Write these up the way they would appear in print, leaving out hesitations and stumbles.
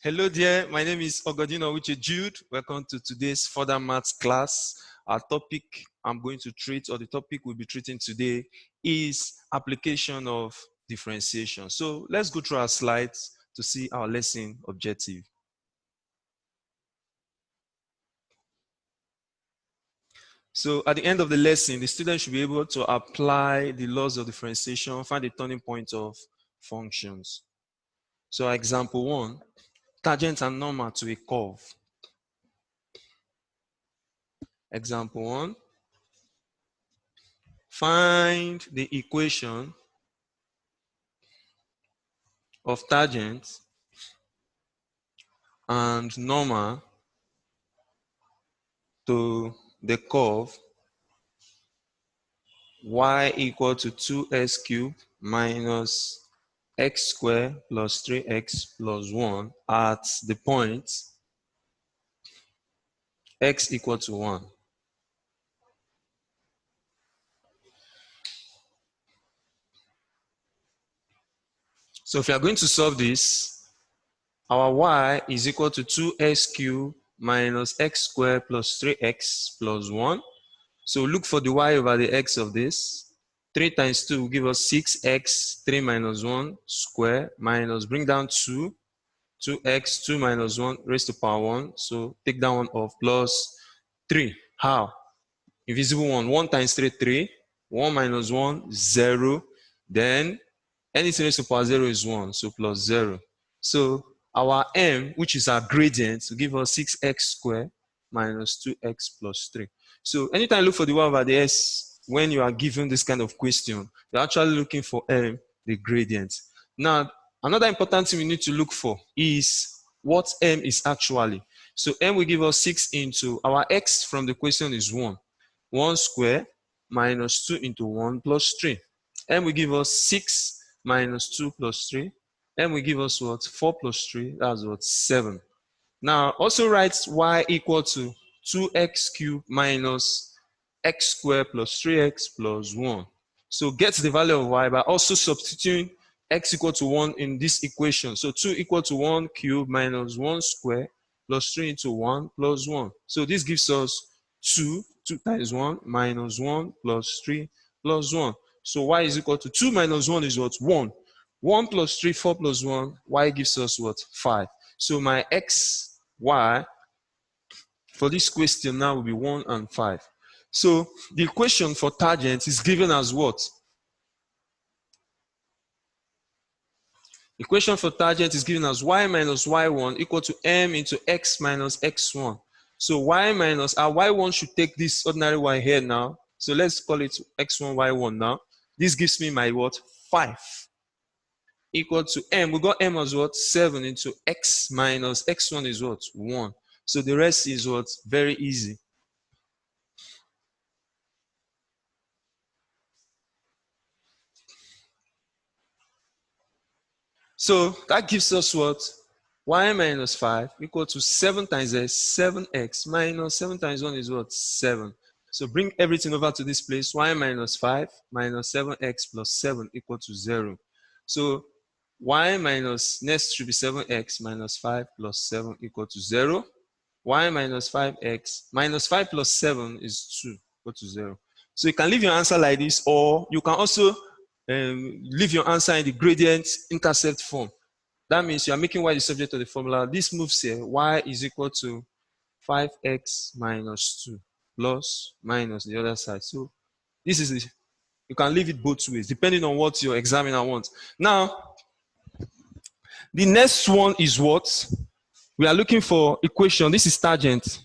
Hello there, my name is Ogodino Uche Jude. Welcome to today's further maths class. Our topic I'm going to treat, or the topic we'll be treating today, is application of differentiation. So let's go through our slides to see our lesson objective. So at the end of the lesson, the student should be able to apply the laws of differentiation, find the turning point of functions. So example 1, tangent and normal to a curve. Example 1, find the equation of tangent and normal to the curve y equal to 2x cubed minus x squared plus 3x plus 1 at the point x equal to 1. So if you are going to solve this, our y is equal to 2x cubed minus x squared plus 3x plus 1. So look for the y over the x of this. 3 times 2 will give us 6x, 3 minus 1 square, minus, bring down 2, 2x, 2 minus 1 raised to power 1. So take that one off, plus 3. How? Invisible 1. 1 times 3, 3. 1 minus 1, 0. Then anything raised to power 0 is 1, so plus 0. So our m, which is our gradient, will give us 6x squared minus 2x plus 3. So anytime you look for the y over the s, when you are given this kind of question, you're actually looking for m, the gradient. Now, another important thing we need to look for is what m is actually. So m will give us 6 into, our x from the question is 1. 1 square minus 2 into 1 plus 3. M will give us 6 minus 2 plus 3. M will give us what? 4 plus 3. That's what? 7. Now, also write y equal to 2x cubed minus x squared plus 3x plus 1. So get the value of y by also substituting x equal to 1 in this equation. So 2 equal to 1 cubed minus 1 square plus 3 into 1 plus 1. So this gives us 2 times 1 minus 1 plus 3 plus 1. So y is equal to 2 minus 1 is what? 1. 1 plus 3, 4 plus 1, y gives us what? 5. So my x, y for this question now will be 1 and 5. So the equation for tangent is given as what? Equation for tangent is given as y minus y1 equal to m into x minus x1. So y minus, our y1 should take this ordinary y here now. So let's call it x1, y1 now. This gives me my what? 5 equal to m. We got m as what? 7 into x minus x1 is what? 1. So the rest is what? Very easy. So that gives us what? Y minus 5 equal to 7 times s, 7x minus 7 times 1 is what? 7. So bring everything over to this place. Y minus 5 minus 7x plus 7 equal to 0. So y minus, next should be 7x minus 5 plus 7 equal to 0. Y minus 5x minus 5 plus 7 is 2 equal to 0. So you can leave your answer like this, or you can also leave your answer in the gradient intercept form. That means you are making y the subject of the formula. This moves here, y is equal to 5x minus 2 plus minus the other side. So this is it. You can leave it both ways, depending on what your examiner wants. Now, the next one is what? We are looking for equation. This is tangent.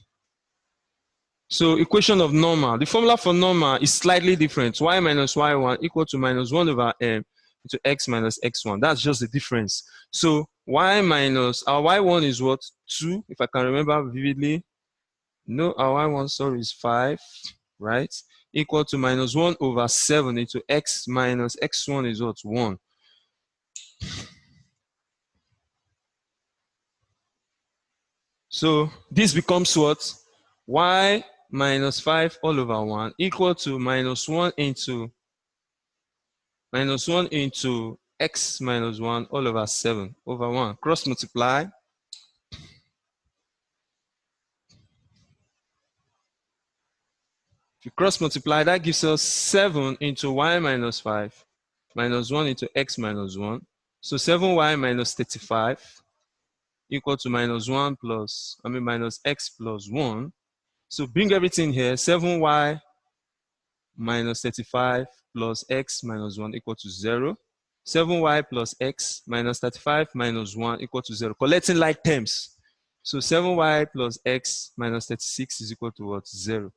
So equation of normal. The formula for normal is slightly different. Y minus y1 equal to minus 1 over m into x minus x1. That's just the difference. So y minus, our y1 is what? 2, if I can remember vividly. No, our y1, sorry, is 5, right? Equal to minus 1 over 7 into x minus x1 is what? 1. So this becomes what? Y minus 5 all over 1 equal to minus 1 into x minus 1 all over 7 over 1. Cross multiply. If you cross multiply, that gives us 7 into y minus 5 minus 1 into x minus 1. So 7y minus 35 equal to minus x plus 1. So bring everything here. 7y minus 35 plus x minus 1 equal to 0. 7y plus x minus 35 minus 1 equal to 0. Collecting like terms. So 7y plus x minus 36 is equal to what? 0.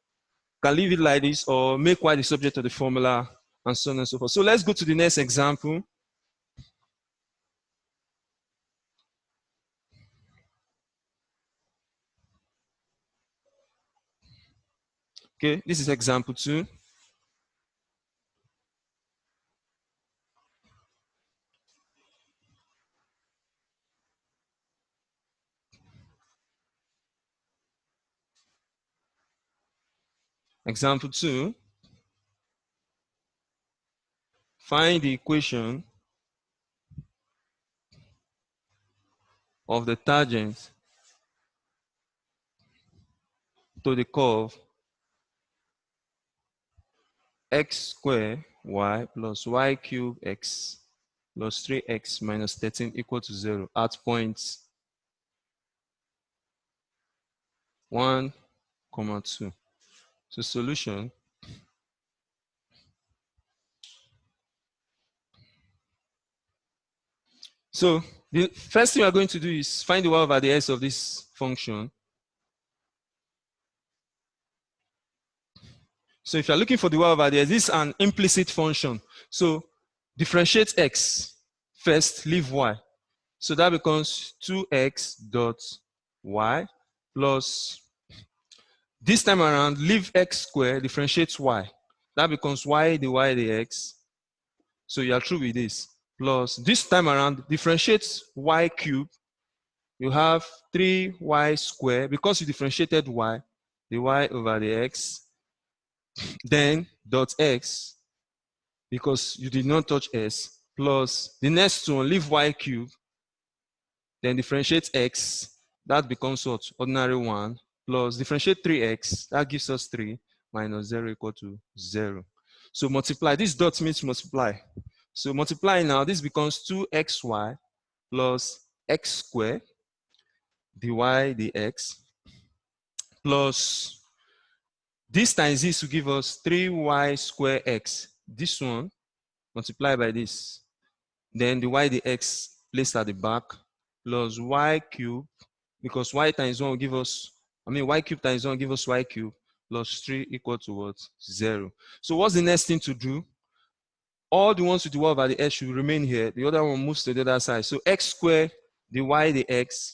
Can leave it like this or make y the subject of the formula and so on and so forth. So let's go to the next example. Okay, this is example 2. Example 2, find the equation of the tangent to the curve x squared y plus y cubed x plus 3x minus 13 equal to 0 at points 1, 2. So solution. So the first thing we are going to do is find the y over the s of this function. So if you're looking for the y over there, this is an implicit function. So differentiate x first, leave y. So that becomes 2x dot y plus, this time around, leave x squared, differentiate y. That becomes y dx. So you are through with this. Plus, this time around, differentiate y cubed. You have 3y squared. Because you differentiated y, the y over the x. Then dot x, because you did not touch s, plus the next one, leave y cubed, then differentiate x, that becomes what? Ordinary 1, plus differentiate 3x, that gives us 3, minus 0 equal to 0. So multiply, this dot means multiply. So multiply now, this becomes 2xy plus x squared dy dx, plus this times this will give us 3y squared x. This one multiply by this. Then the y dx placed at the back, plus y cubed, because y times 1 will give us, y cubed times 1 will give us y cubed, plus 3 equal to what? 0. So what's the next thing to do? All the ones with the y over the s should remain here. The other one moves to the other side. So x squared dy dx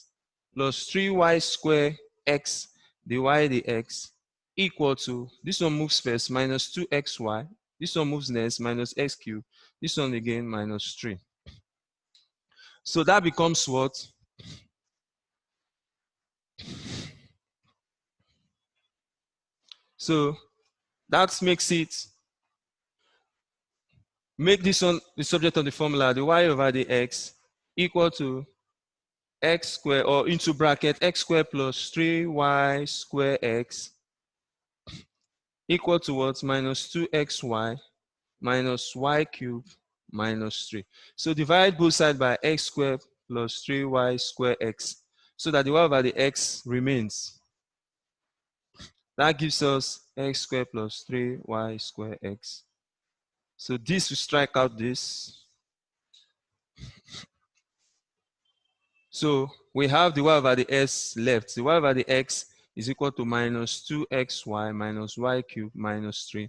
plus 3y squared x dy dx equal to, this one moves first, minus 2xy. This one moves next, minus x cubed. This one again, minus 3. So that becomes what? So that makes it, make this one the subject of the formula, the y over the x equal to x squared, or into bracket x squared plus 3y squared x equal to what? Minus 2xy minus y cubed minus 3. So divide both sides by x squared plus 3y squared x, so that the y over the x remains. That gives us x squared plus 3y squared x. So this will strike out this. So we have the y over the s left. The y over the x is equal to minus 2xy minus y cubed minus 3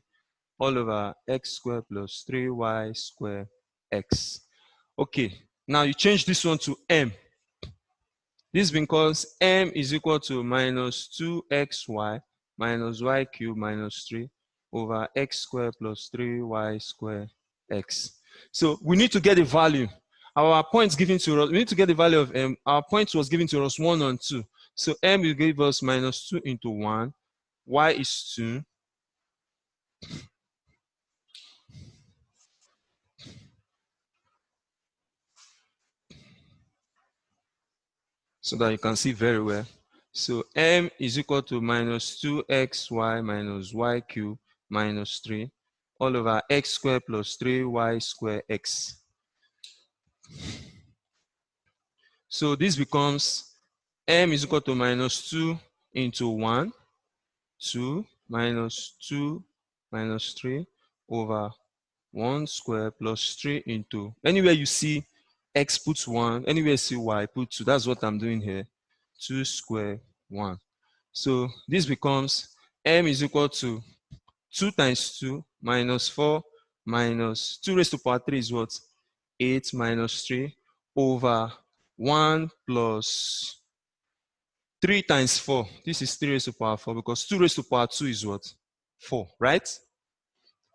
all over x squared plus 3y squared x. Okay, now you change this one to m. This because m is equal to minus 2xy minus y cubed minus 3 over x squared plus 3y squared x. So we need to get a value. Our points given to us, we need to get the value of m. Our point was given to us 1 and 2. So m will give us minus 2 into 1. Y is 2. So that you can see very well. So m is equal to minus 2xy minus y cubed minus 3 all over x squared plus 3y squared x. So this becomes m is equal to minus 2 into 1, 2 minus 2 minus 3 over 1 square plus 3 into, anywhere you see x put 1, anywhere you see y put 2. That's what I'm doing here. 2 square 1. So this becomes m is equal to 2 times 2 minus 4 minus 2 raised to power 3 is what? 8 minus 3 over 1 plus 3 times 4. This is 3 raised to power 4 because 2 raised to power 2 is what? 4, right?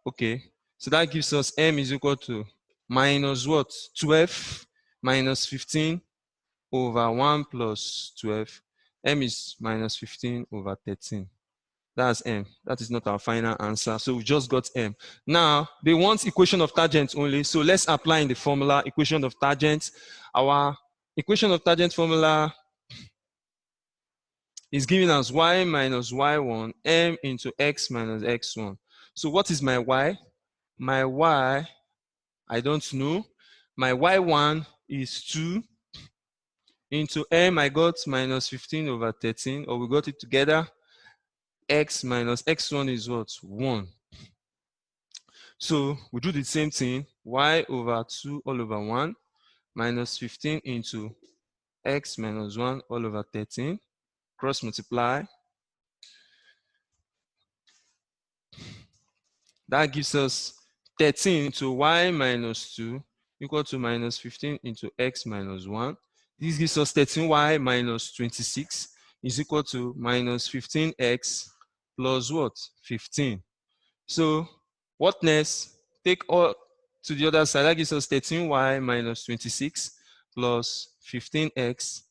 Okay. So that gives us m is equal to minus what? 12 minus 15 over 1 plus 12. M is minus 15 over 13. That's m. That is not our final answer. So we just got m. Now, they want equation of tangent only. So let's apply in the formula equation of tangent. Our equation of tangent formula is giving us y minus y1 m into x minus x1. So what is my y? My y, I don't know. My y1 is 2 into m, I got minus 15 over 13, or we got it together. X minus x1 is what? 1. So we do the same thing. Y over 2 all over 1 minus 15 into x minus 1 all over 13. Cross multiply. That gives us 13 into y minus 2 equal to minus 15 into x minus 1. This gives us 13y minus 26 is equal to minus 15x plus what? 15. So what next? Take all to the other side. That gives us 13y minus 26 plus 15x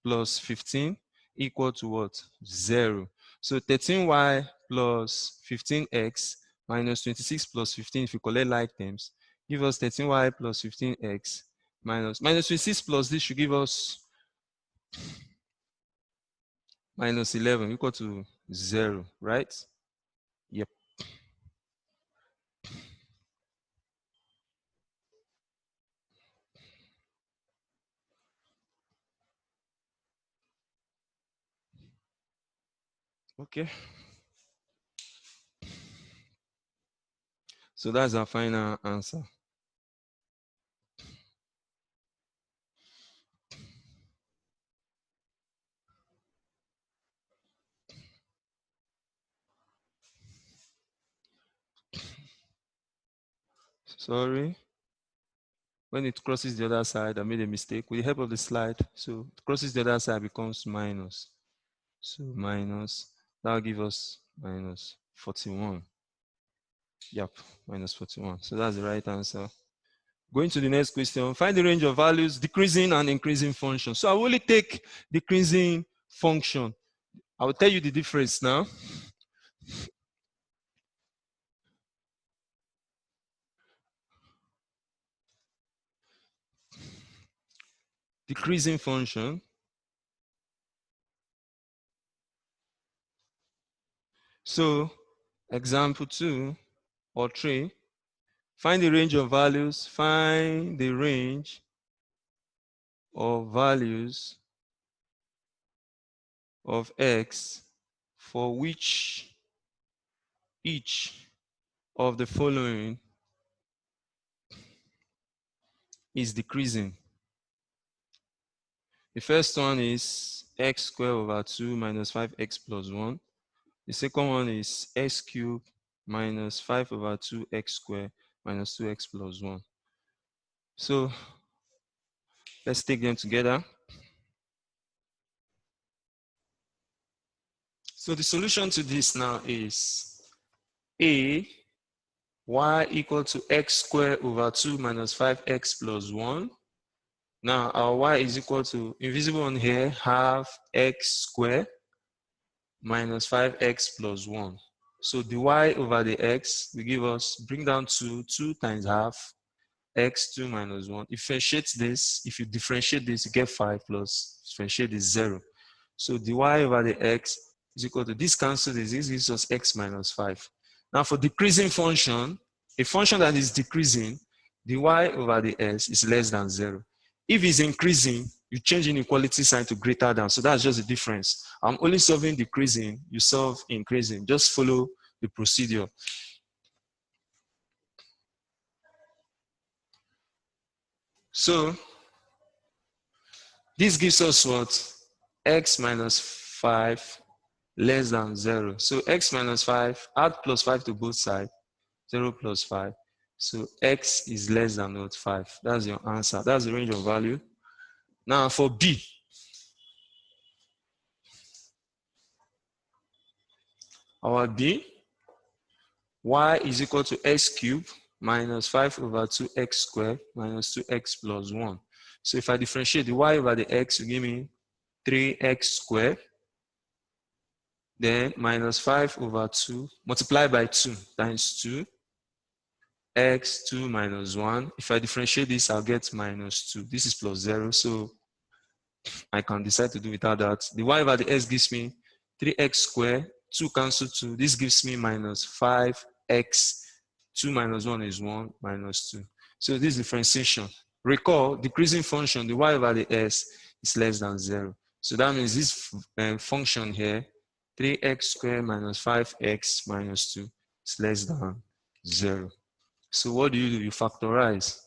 plus 15 equal to what? 0. So 13y plus 15x minus 26 plus 15, if you collect like terms, give us 13y plus 15x minus 26 plus this should give us minus 11 equal to 0, right? Yep. Okay. So that's our final answer. Sorry. When it crosses the other side, I made a mistake. With the help of the slide, so it crosses the other side becomes minus. So minus, that will give us minus 41. Yep, minus 41. So that's the right answer. Going to the next question. Find the range of values, decreasing and increasing function. So I will only take decreasing function. I will tell you the difference now. Decreasing function. So example 2 or 3. Find the range of values. Find the range of values of x for which each of the following is decreasing. The first one is x squared over 2 minus 5x plus 1. The second one is x cubed minus 5 over 2x squared minus 2x plus 1. So let's take them together. So the solution to this now is A, y equal to x squared over 2 minus 5x plus 1. Now our y is equal to, invisible on here, half x squared minus 5x plus 1. So the y over the x will give us, bring down 2 times half, x2 minus 1. Differentiate this. If you differentiate this, you get 5 plus differentiate is 0. So the y over the x is equal to, this cancels this gives us x minus 5. Now for decreasing function, a function that is decreasing, the y over the s is less than 0. If it's increasing, you change inequality sign to greater than. So that's just the difference. I'm only solving decreasing, you solve increasing. Just follow the procedure. So this gives us what? X minus 5 less than 0. So x minus 5, add plus 5 to both sides, 0 plus 5. So x is less than what? 5. That's your answer. That's the range of value. Now for B, our B, y is equal to x cubed minus 5 over 2x squared minus 2x plus 1. So if I differentiate the y over the x, you give me 3x squared, then minus 5 over 2 multiplied by 2 times 2, x 2 minus 1. If I differentiate this, I'll get minus 2. This is plus 0, so I can decide to do without that. The y over the x gives me 3x squared, 2 cancel 2. This gives me minus 5x. 2 minus 1 is 1, minus 2. So this differentiation. Recall, decreasing function, the y over the s is less than 0. So that means this function here, 3x squared minus 5x minus 2 is less than 0. So what do? You factorize.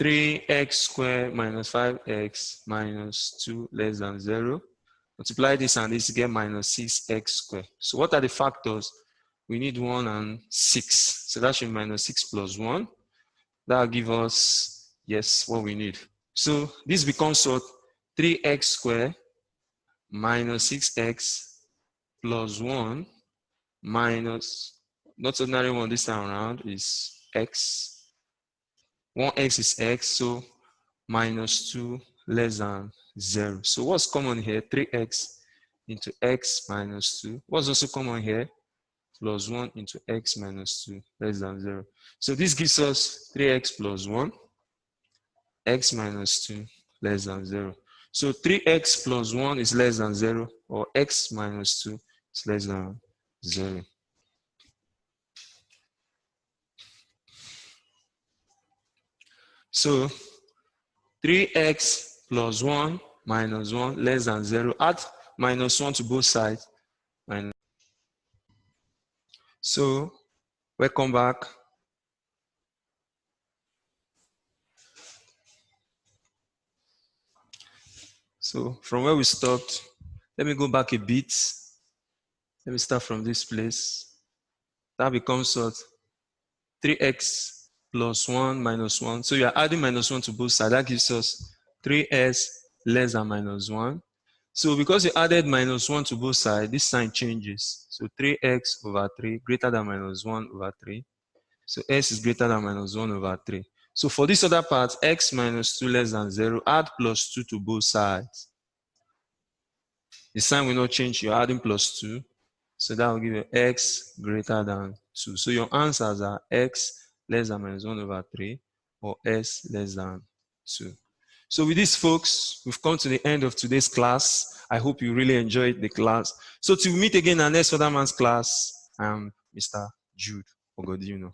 3x squared minus 5x minus 2 less than 0. Multiply this and this, get minus 6x squared. So what are the factors? We need 1 and 6. So that should be minus 6 plus 1. That will give us, yes, what we need. So this becomes what? 3x squared minus 6x plus 1 minus, not ordinary 1 this time around, is x. 1x is x, so minus 2 less than 0. So what's common here? 3x into x minus 2. What's also common here? Plus 1 into x minus 2 less than 0. So this gives us 3x plus 1, x minus 2 less than 0. So 3x plus 1 is less than 0, or x minus 2 is less than 0. So 3x plus 1 minus 1 less than 0. Add minus 1 to both sides. So welcome back. So from where we stopped, let me go back a bit. Let me start from this place. That becomes what? 3x plus 1 minus 1. So you are adding minus 1 to both sides. That gives us 3s less than minus 1. So because you added minus 1 to both sides, this sign changes. So 3x over 3 greater than minus 1 over 3. So s is greater than minus 1 over 3. So for this other part, x minus 2 less than 0, add plus 2 to both sides. The sign will not change. You're adding plus 2. So that will give you x greater than 2. So your answers are x less than minus 1 over 3 or s less than 2. So with this, folks, we've come to the end of today's class. I hope you really enjoyed the class. So to meet again in our next Further Man's class, I'm Mr. Jude Ogodino.